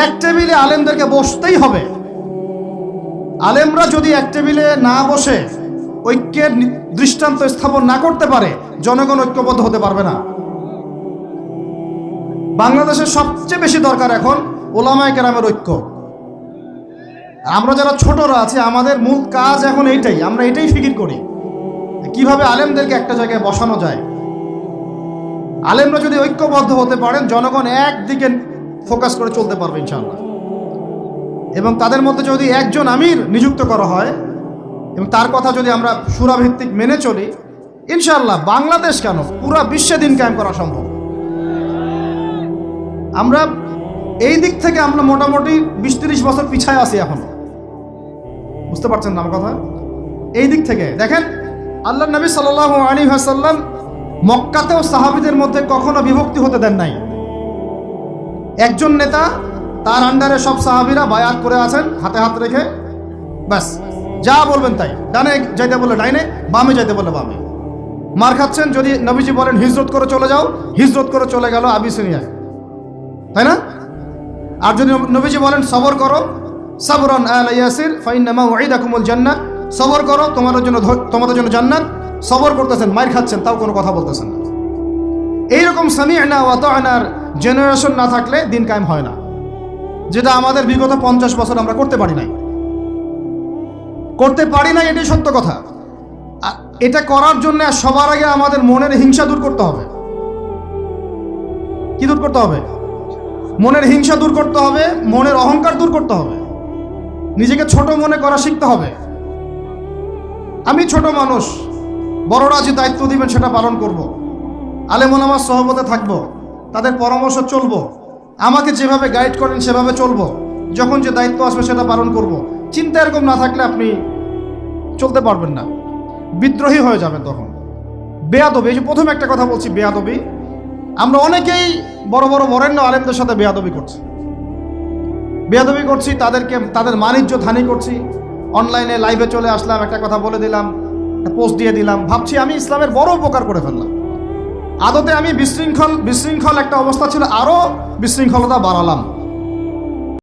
এক টেবিলে আলেমদেরকে বসতেই হবে। আলেমরা যদি এক টেবিলে না বসে ঐক্যের দৃষ্টান্ত স্থাপন না করতে পারে, জনগণ ঐক্যবদ্ধ হতে পারবে না। বাংলাদেশের সবচেয়ে বেশি দরকার এখন ওলামায়ে কেরামের ঐক্য। আমরা যারা ছোটরা আছি, আমাদের মূল কাজ এখন এইটাই, আমরা এটাই ফিকির করি কিভাবে আলেমদেরকে একটা জায়গায় বসানো যায়। আলেমরা যদি ঐক্যবদ্ধ হতে পারেন, জনগণ একদিকে ফোকাস করে চলতে পারবে ইনশাআল্লাহ। এবং তাদের মধ্যে যদি একজন আমির নিযুক্ত করা হয় এবং তার কথা যদি আমরা সূরাভিত্তিক মেনে চলি, ইনশাআল্লাহ বাংলাদেশ কেন পুরা বিশ্বে দিন কায়েম করা সম্ভব। আমরা এই দিক থেকে আমরা মোটামুটি 20-30 বছর পিছায় আছি এখন, বুঝতে পারছেন না আমার কথা? এই দিক থেকে দেখেন, আল্লাহ নবী সাল্লাল্লাহু আলাইহি ওয়াসাল্লাম মক্কাতেও সাহাবীদের মধ্যে কখনো বিভক্তি হতে দেন নাই। একজন নেতা, তার আন্ডারে সব সাহাবীরা বায়াত করে আছেন হাতে হাত রেখে, ব্যাস যা বলবেন তাই। ডানে যাইতে বললে ডাইনে, বামে যাইতে বললে বামে। মার খাচ্ছেন, যদি নবীজি বলেন হিজরত করে চলে যাও, হিজরত করে চলে গেল আবিসিনিয়ায়, তাই না? আর যদি নবীজি বলেন সবর করো, সাবরান আলা ইয়াসির ফাইন্নামা ওয়াইদাকুমুল জান্নাহ, সবর করো তোমাদের জন্য জান্নাত, সবর করতেছেন, মার খাচ্ছেন, তাও কোনো কথা বলতেছেন না। এইরকম সামি'না ওয়া আতা'নার জেনারেশন না থাকলে দিন কায়েম হয় না, যেটা আমাদের বিগত 50 বছর আমরা করতে পারি নাই। এটাই সত্য কথা। এটা করার জন্য সবার আগে আমাদের মনের হিংসা দূর করতে হবে। কি দূর করতে হবে? মনের হিংসা দূর করতে হবে, মনের অহংকার দূর করতে হবে, নিজেকে ছোট মনে করা শিখতে হবে। আমি ছোট মানুষ, বড়রা যে দায়িত্ব দিবেন সেটা পালন করব। আলেম ওলামার সহবতে থাকব, তাদের পরামর্শ চলব, আমাকে যেভাবে গাইড করেন সেভাবে চলব, যখন যে দায়িত্ব আসবে সেটা পালন করব। চিন্তা এরকম না থাকলে আপনি চলতে পারবেন না, বিদ্রোহী হয়ে যাবেন তখন। বেয়াদবি, এই যে প্রথম একটা কথা বলছি, বেয়াদবি। আমরা অনেকেই বড় বড় বরেণ্য আলেমদের সাথে বেয়াদবি করছি, তাদের মানিজ্য হানি করছি। অনলাইনে লাইভে চলে আসলাম, একটা কথা বলে দিলাম, পোস্ট দিয়ে দিলাম, ভাবছি আমি ইসলামের বড় উপকার করে ফেললাম। আদতে আমি বিশৃঙ্খল একটা অবস্থা ছিল, আরও বিশৃঙ্খলতা বাড়ালাম।